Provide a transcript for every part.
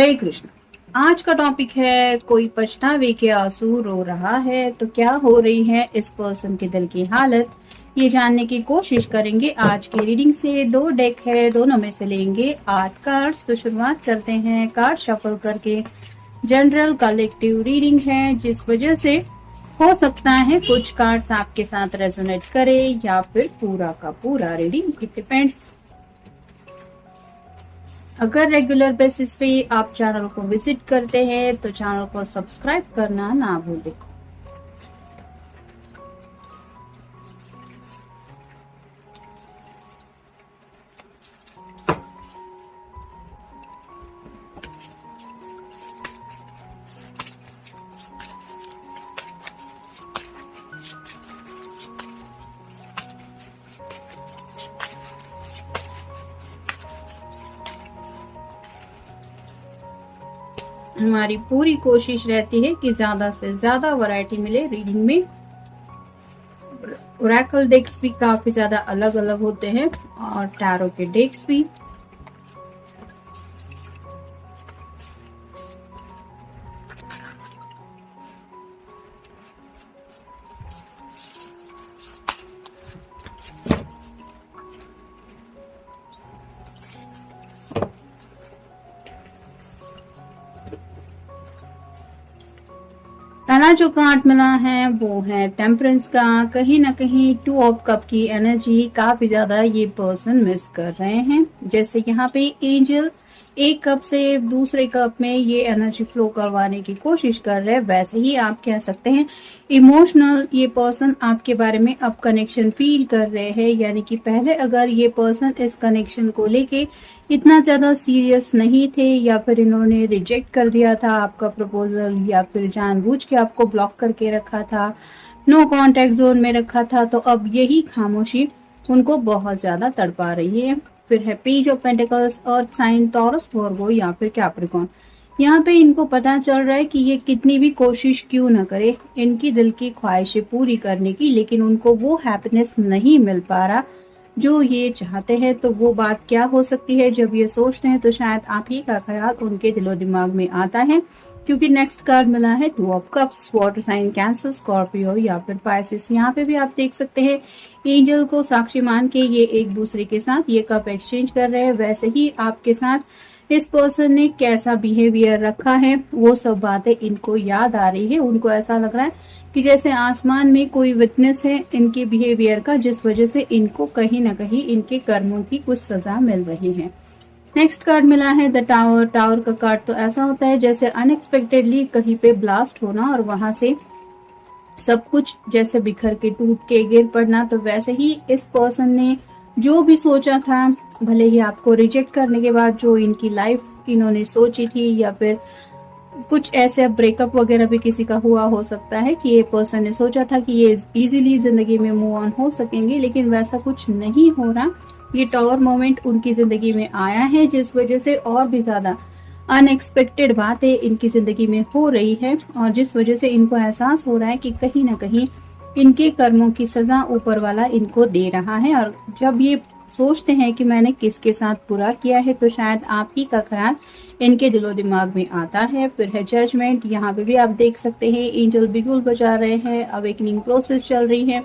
जय कृष्ण। आज का टॉपिक है कोई पछतावे के आंसू रो रहा है तो क्या हो रही है इस पर्सन के दिल की हालत, ये जानने की कोशिश करेंगे। आज की रीडिंग से दो डेक है, दोनों में से लेंगे 8 कार्ड्स। तो शुरुआत करते हैं कार्ड शफल करके। जनरल कलेक्टिव रीडिंग है, जिस वजह से हो सकता है कुछ कार्ड्स आपके साथ रेजोनेट करे या फिर पूरा का पूरा रीडिंग, इट डिपेंड्स। अगर रेगुलर बेसिस पे आप चैनल को विजिट करते हैं तो चैनल को सब्सक्राइब करना ना भूलें। हमारी पूरी कोशिश रहती है कि ज्यादा से ज्यादा वैरायटी मिले रीडिंग में। ओरेकल डेक्स भी काफी ज्यादा अलग अलग होते हैं और टैरो के डेक्स भी। पहला जो कार्ड मिला है वो है टेम्परेंस का। कहीं ना कहीं 2 ऑफ कप की एनर्जी काफी ज्यादा ये पर्सन मिस कर रहे हैं। जैसे यहाँ पे एंजल एक कप से दूसरे कप में ये एनर्जी फ्लो करवाने की कोशिश कर रहे हैं, वैसे ही आप कह सकते हैं इमोशनल ये पर्सन आपके बारे में अब कनेक्शन फील कर रहे हैं। यानी कि पहले अगर ये पर्सन इस कनेक्शन को लेके इतना ज्यादा सीरियस नहीं थे या फिर इन्होंने रिजेक्ट कर दिया था आपका प्रपोजल या फिर जानबूझ के आपको ब्लॉक करके रखा था, नो कांटेक्ट जोन में रखा था, तो अब यही खामोशी उनको बहुत ज्यादा तड़पा रही है। फिर है page of pentacles, earth sign, Taurus, Virgo या फिर कैप्रिकॉर्न। यहाँ पे इनको पता चल रहा है कि ये कितनी भी कोशिश क्यों ना करे इनकी दिल की ख्वाहिशें पूरी करने की, लेकिन उनको वो हैप्पीनेस नहीं मिल पा रहा जो ये चाहते हैं। तो वो बात क्या हो सकती है, जब ये सोचते हैं तो शायद आप ही का ख्याल उनके दिलो दिमाग में आता है, क्योंकि नेक्स्ट कार्ड मिला है 2 of cups, water sign, Cancer, Scorpio या फिर पाइसिस। यहाँ पे भी आप देख सकते हैं एंजल को साक्षी मान के ये एक दूसरे के साथ ये कप एक्सचेंज कर रहे हैं। वैसे ही आपके साथ इस पर्सन ने कैसा बिहेवियर रखा है वो सब बातें इनको याद आ रही है। उनको ऐसा लग रहा है कि जैसे आसमान में कोई विटनेस है इनके बिहेवियर का, जिस वजह से इनको कहीं ना कहीं इनके कर्मों की कुछ सजा मिल रही है। नेक्स्ट कार्ड मिला है द टावर। टावर का कार्ड तो ऐसा होता है जैसे अनएक्सपेक्टेडली कहीं पे ब्लास्ट होना और वहां से सब कुछ जैसे बिखर के टूट के गिर पड़ना। तो वैसे ही इस पर्सन ने जो भी सोचा था, भले ही आपको रिजेक्ट करने के बाद जो इनकी लाइफ इन्होंने सोची थी या फिर कुछ ऐसे ब्रेकअप वगैरह भी किसी का हुआ हो सकता है कि ये पर्सन ने सोचा था कि ये इजीली जिंदगी में मूव ऑन हो सकेंगे, लेकिन वैसा कुछ नहीं हो रहा। ये टावर मोमेंट उनकी जिंदगी में आया है, जिस वजह से और भी ज्यादा अनएक्सपेक्टेड बातें इनकी जिंदगी में हो रही है और जिस वजह से इनको एहसास हो रहा है कि कहीं ना कहीं इनके कर्मों की सजा ऊपर वाला इनको दे रहा है। और जब ये सोचते हैं कि मैंने किसके साथ बुरा किया है तो शायद आप ही का ख्याल इनके दिलो दिमाग में आता है। फिर है जजमेंट। यहाँ पे भी आप देख सकते हैं एंजल बिगुल बजा रहे हैं, अवेकनिंग प्रोसेस चल रही है।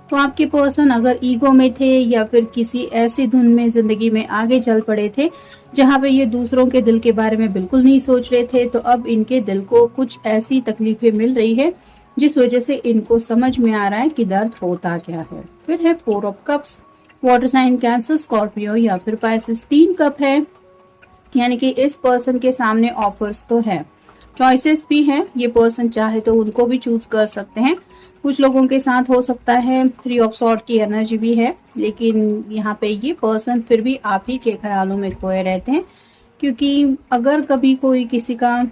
तो आपके पर्सन अगर ईगो में थे या फिर किसी ऐसी धुन में जिंदगी में आगे चल पड़े थे जहाँ पे ये दूसरों के दिल के बारे में बिल्कुल नहीं सोच रहे थे, तो अब इनके दिल को कुछ ऐसी तकलीफें मिल रही है जिस वजह से इनको समझ में आ रहा है कि दर्द होता क्या है। फिर है 4 of cups, water sign, Cancer, Scorpio या फिर पाइसिस। 3 कप है, यानी कि इस पर्सन के सामने ऑफर्स तो है, चॉइसेस भी हैं। ये पर्सन चाहे तो उनको भी चूज कर सकते हैं। कुछ लोगों के साथ हो सकता है 3 ऑफ सॉर्ड की एनर्जी भी है, लेकिन यहाँ पे ये पर्सन फिर भी आप ही के ख्यालों में खोए रहते हैं। क्योंकि अगर कभी कोई किसी का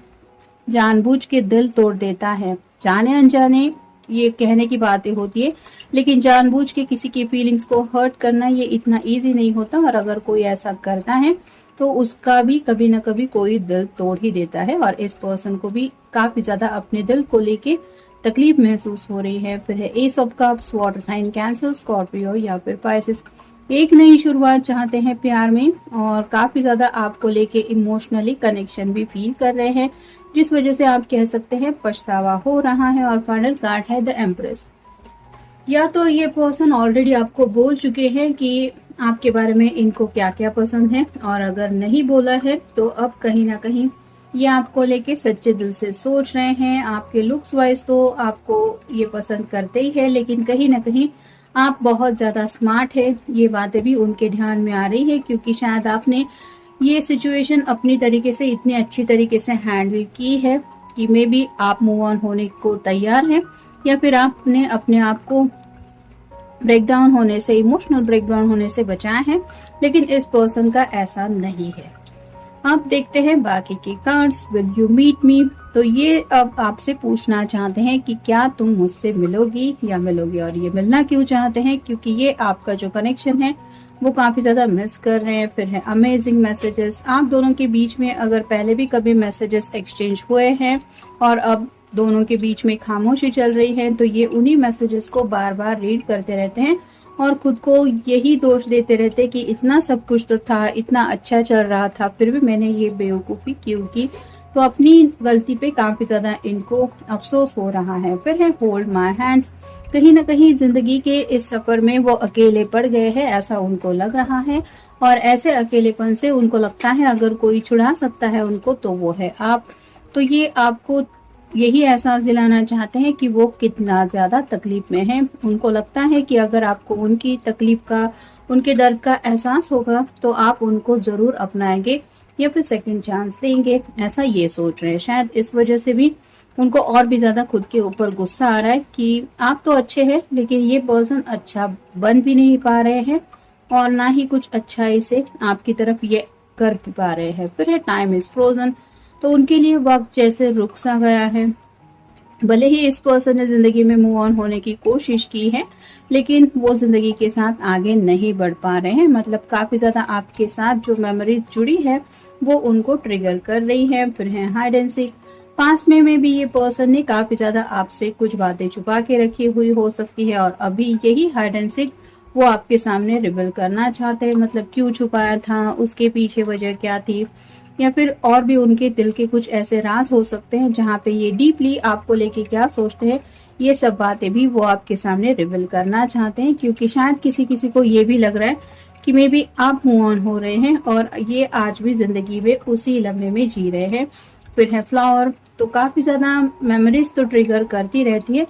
जानबूझ के दिल तोड़ देता है, जाने अनजाने ये कहने की बातें होती है, लेकिन जानबूझ के किसी की फीलिंग्स को हर्ट करना ये इतना इजी नहीं होता। और अगर कोई ऐसा करता है तो उसका भी कभी ना कभी कोई दिल तोड़ ही देता है और इस पर्सन को भी काफी ज्यादा अपने दिल को लेके तकलीफ महसूस हो रही है। फिर है ace of cups, water sign, Cancer, Scorpio या फिर पाइसिस। एक नई शुरुआत चाहते हैं प्यार में और काफी ज्यादा आपको लेके इमोशनली कनेक्शन भी फील कर रहे हैं, जिस वजह से आप कह सकते हैं पछतावा हो रहा है। और फाइनल कार्ड है द एम्प्रेस। या तो ये पर्सन ऑलरेडी आपको बोल चुके हैं कि आपके बारे में इनको क्या क्या पसंद है, और अगर नहीं बोला है तो अब कहीं ना कहीं ये आपको लेके सच्चे दिल से सोच रहे हैं। आपके लुक्स वाइज तो आपको ये पसंद करते ही है, लेकिन कहीं ना कहीं आप बहुत ज़्यादा स्मार्ट है, ये बातें भी उनके ध्यान में आ रही है, क्योंकि शायद आपने ये सिचुएशन अपनी तरीके से इतनी अच्छी तरीके से हैंडल की है कि मे बी आप मूव ऑन होने को तैयार हैं, या फिर आपने अपने आप को ब्रेकडाउन होने से, इमोशनल ब्रेकडाउन होने से बचाया है। लेकिन इस पर्सन का ऐसा नहीं है। अब देखते हैं बाकी के cards. Will you meet me? तो ये अब आपसे पूछना चाहते हैं कि क्या तुम मुझसे मिलोगी या मिलोगे। और ये मिलना क्यों चाहते हैं? क्योंकि ये आपका जो कनेक्शन है वो काफी ज्यादा मिस कर रहे हैं। फिर है अमेजिंग मैसेजेस। आप दोनों के बीच में अगर पहले भी कभी मैसेजेस एक्सचेंज हुए हैं और अब दोनों के बीच में खामोशी चल रही है, तो ये उन्हीं मैसेजेस को बार बार रीड करते रहते हैं और खुद को यही दोष देते रहते कि इतना सब कुछ तो था, इतना अच्छा चल रहा था, फिर भी मैंने ये बेवकूफ़ी क्यों की। तो अपनी गलती पे काफ़ी ज़्यादा इनको अफसोस हो रहा है। फिर है होल्ड माई हैंड्स। कहीं ना कहीं ज़िंदगी के इस सफ़र में वो अकेले पड़ गए हैं, ऐसा उनको लग रहा है। और ऐसे अकेलेपन से उनको लगता है अगर कोई छुड़ा सकता है उनको तो वो है आप। तो ये आपको यही एहसास दिलाना चाहते हैं कि वो कितना ज़्यादा तकलीफ में है। उनको लगता है कि अगर आपको उनकी तकलीफ का, उनके दर्द का एहसास होगा तो आप उनको ज़रूर अपनाएंगे या फिर सेकंड चांस देंगे, ऐसा ये सोच रहे हैं। शायद इस वजह से भी उनको और भी ज़्यादा खुद के ऊपर गुस्सा आ रहा है कि आप तो अच्छे हैं लेकिन ये पर्सन अच्छा बन भी नहीं पा रहे हैं और ना ही कुछ अच्छाई से आपकी तरफ ये कर भी पा रहे हैं। फिर है टाइम इज़ फ्रोजन। तो उनके लिए वक्त जैसे रुक सा गया है। भले ही इस पर्सन ने जिंदगी में मूव ऑन होने की कोशिश की है, लेकिन वो जिंदगी के साथ आगे नहीं बढ़ पा रहे हैं। मतलब काफी ज्यादा आपके साथ जो मेमोरी जुड़ी है वो उनको ट्रिगर कर रही है। फिर है हाइड एंड सीक। पास में भी ये पर्सन ने काफी ज्यादा आपसे कुछ बातें छुपा के रखी हुई हो सकती है और अभी यही हाइड एंड सीक वो आपके सामने रिवील करना चाहते हैं। मतलब क्यों छुपाया था, उसके पीछे वजह क्या थी, या फिर और भी उनके दिल के कुछ ऐसे राज हो सकते हैं जहाँ पे ये डीपली आपको लेके क्या सोचते हैं, ये सब बातें भी वो आपके सामने रिवील करना चाहते हैं। क्योंकि शायद किसी किसी को ये भी लग रहा है कि मे बी आप मूव ऑन हो रहे हैं और ये आज भी जिंदगी में उसी लम्हे में जी रहे हैं। फिर है फ्लावर। तो काफ़ी ज़्यादा मेमोरीज तो ट्रिगर करती रहती है,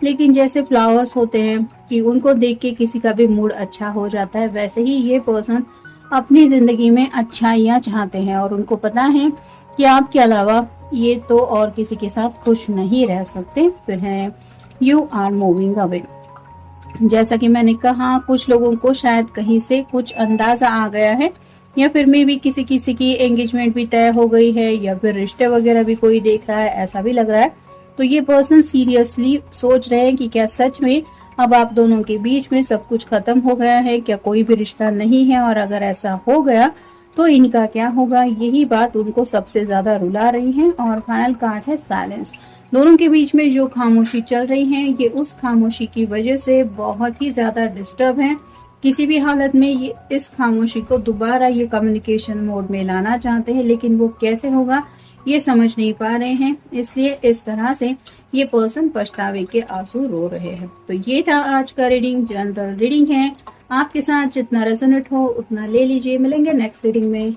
लेकिन जैसे फ्लावर्स होते हैं कि उनको देख के किसी का भी मूड अच्छा हो जाता है, वैसे ही ये पर्सन अपनी ज़िंदगी में अच्छाइयाँ चाहते हैं और उनको पता है कि आपके अलावा ये तो और किसी के साथ खुश नहीं रह सकते। फिर है यू आर मूविंग अवे। जैसा कि मैंने कहा, कुछ लोगों को शायद कहीं से कुछ अंदाज़ा आ गया है, या फिर मे भी किसी किसी की एंगेजमेंट भी तय हो गई है, या फिर रिश्ते वगैरह भी कोई देख रहा है, ऐसा भी लग रहा है। तो ये पर्सन सीरियसली सोच रहे हैं कि क्या सच में अब आप दोनों के बीच में सब कुछ खत्म हो गया है, क्या कोई भी रिश्ता नहीं है, और अगर ऐसा हो गया तो इनका क्या होगा। यही बात उनको सबसे ज्यादा रुला रही है। और फाइनल कार्ड है साइलेंस। दोनों के बीच में जो खामोशी चल रही है, ये उस खामोशी की वजह से बहुत ही ज्यादा डिस्टर्ब है। किसी भी हालत में ये इस खामोशी को दोबारा ये कम्युनिकेशन मोड में लाना चाहते हैं, लेकिन वो कैसे होगा ये समझ नहीं पा रहे हैं। इसलिए इस तरह से ये पर्सन पछतावे के आंसू रो रहे हैं। तो ये था आज का रीडिंग। जनरल रीडिंग है, आपके साथ जितना रेजोनेट हो उतना ले लीजिए। मिलेंगे नेक्स्ट रीडिंग में।